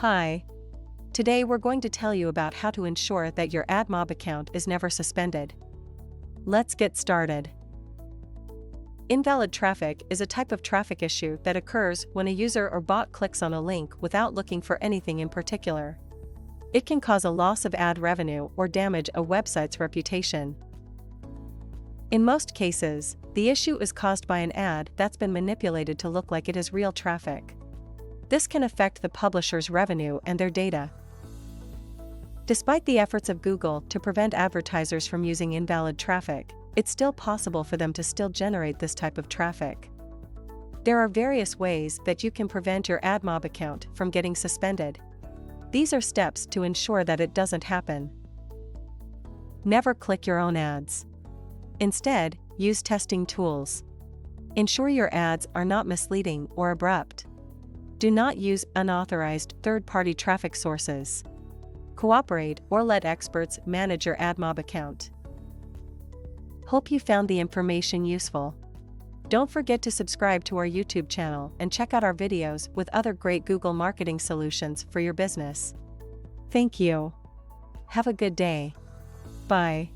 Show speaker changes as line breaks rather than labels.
Hi. Today we're going to tell you about how to ensure that your AdMob account is never suspended. Let's get started. Invalid traffic is a type of traffic issue that occurs when a user or bot clicks on a link without looking for anything in particular. It can cause a loss of ad revenue or damage a website's reputation. In most cases, the issue is caused by an ad that's been manipulated to look like it is real traffic. This can affect the publisher's revenue and their data. Despite the efforts of Google to prevent advertisers from using invalid traffic, it's still possible for them to still generate this type of traffic. There are various ways that you can prevent your AdMob account from getting suspended. These are steps to ensure that it doesn't happen. Never click your own ads. Instead, use testing tools. Ensure your ads are not misleading or abrupt. Do not use unauthorized third-party traffic sources. Cooperate or let experts manage your AdMob account. Hope you found the information useful. Don't forget to subscribe to our YouTube channel and check out our videos with other great Google marketing solutions for your business. Thank you. Have a good day. Bye.